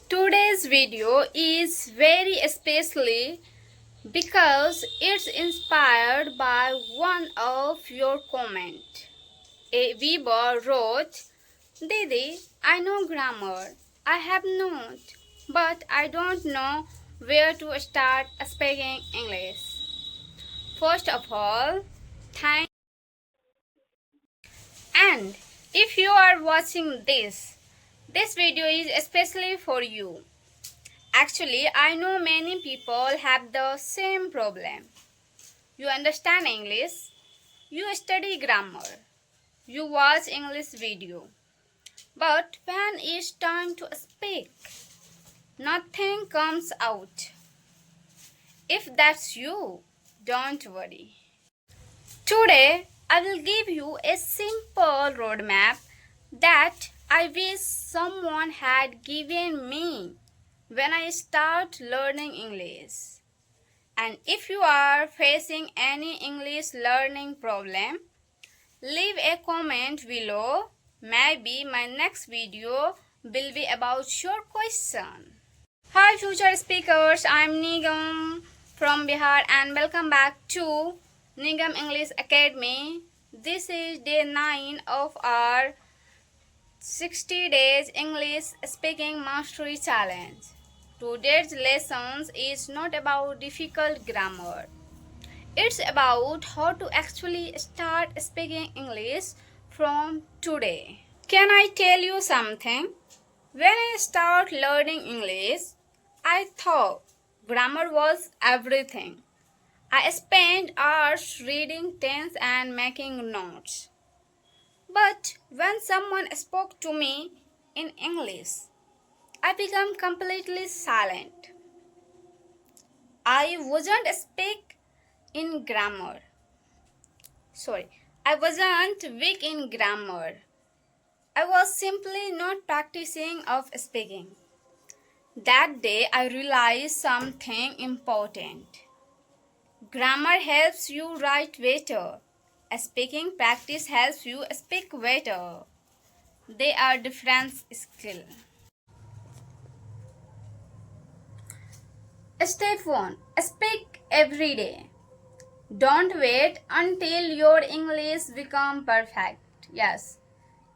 Today's video is very especially because it's inspired by one of your comments. A viewer wrote, Didi, I know grammar. I have notes, but I don't know where to start speaking English. First of all, thank and if you are watching this video is especially for you. Actually, I know many people have the same problem. You understand English, you study grammar, you watch English video, but when it's time to speak, nothing comes out. If that's you, don't worry. Today, I will give you a simple roadmap that I wish someone had given me when I start learning English. And if you are facing any English learning problem, leave a comment below. Maybe my next video will be about your question. Hi future speakers, I am Nigam from Bihar and welcome back to Nigam English Academy. This is day 9 of our 60 days English speaking mastery challenge. Today's lessons is not about difficult grammar. It's about how to actually start speaking English from today. Can I tell you something? When I started learning English, I thought grammar was everything. I spent hours reading tense and making notes. But when someone spoke to me in English, I became completely silent. I wasn't speak in grammar. I wasn't weak in grammar. I was simply not practicing of speaking. That day I realized something important. Grammar helps you write better. Speaking practice helps you speak better. They are different skills. Step 1. Speak every day. Don't wait until your English become perfect. Yes,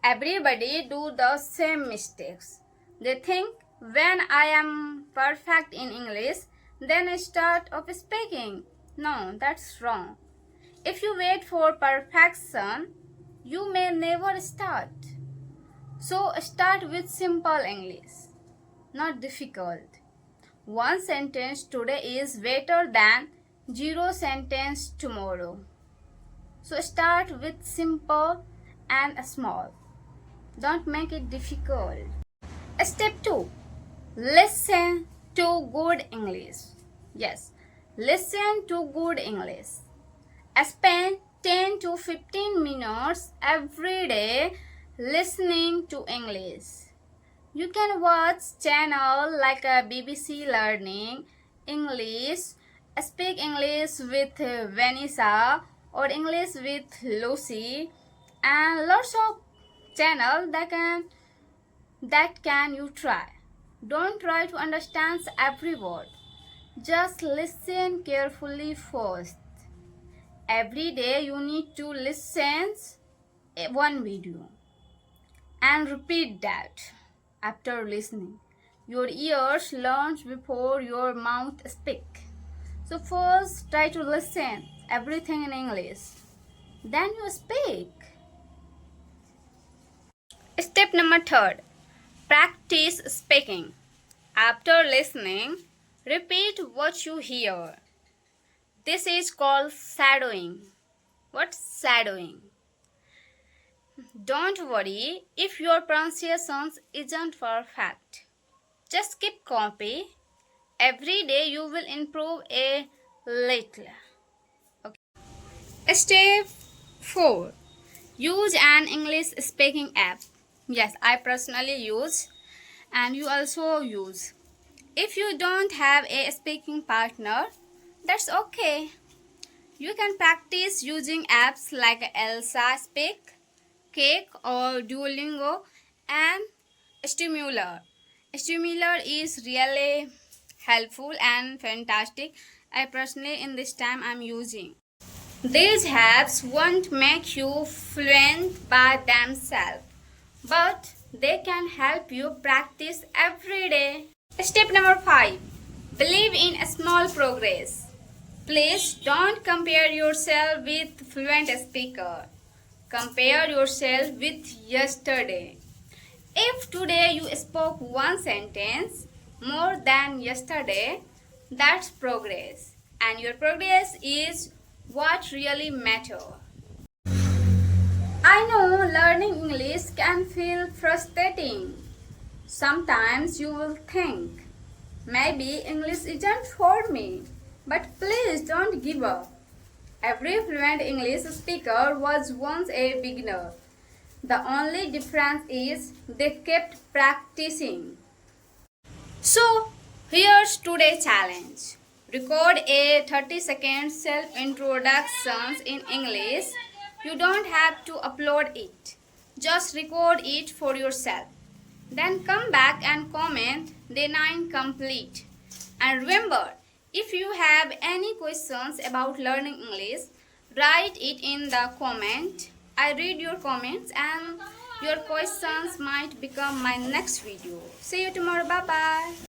everybody do the same mistakes. They think when I am perfect in English, then I start of speaking. No, that's wrong. If you wait for perfection, you may never start. So start with simple English, not difficult. One sentence today is better than 0 sentence tomorrow. So start with simple and small. Don't make it difficult. Step 2. Listen to good English. Yes, listen to good English. Spend 10 to 15 minutes every day listening to English. You can watch channel like BBC Learning English, Speak English with Vanessa or English with Lucy, and lots of channel that can you try. Don't try to understand every word. Just listen carefully first. Every day you need to listen one video and repeat that. After listening, your ears learn before your mouth speak. So first try to listen everything in English. Then you speak. Step number 3. Practice speaking. After listening, repeat what you hear. This is called shadowing. What's shadowing? Don't worry if your pronunciation isn't perfect. Just keep copy. Every day you will improve a little. Okay. Step 4. Use an English speaking app. Yes, I personally use and you also use. If you don't have a speaking partner, that's okay. You can practice using apps like ELSA Speak, Cake or Duolingo and Stimulator. Similar is really helpful and fantastic. I personally in this time I'm using. These apps won't make you fluent by themselves, but they can help you practice every day. Step number 5. Believe in a small progress. Please don't compare yourself with fluent speaker. Compare yourself with yesterday. If today you spoke one sentence more than yesterday, that's progress. And your progress is what really matters. I know learning English can feel frustrating. Sometimes you will think, maybe English isn't for me. But please don't give up. Every fluent English speaker was once a beginner. The only difference is they kept practicing. So, here's today's challenge. Record a 30-second self-introductions in English. You don't have to upload it. Just record it for yourself. Then come back and comment day 9 complete. And remember, if you have any questions about learning English, write it in the comment. I read your comments and your questions might become my next video. See you tomorrow. Bye bye.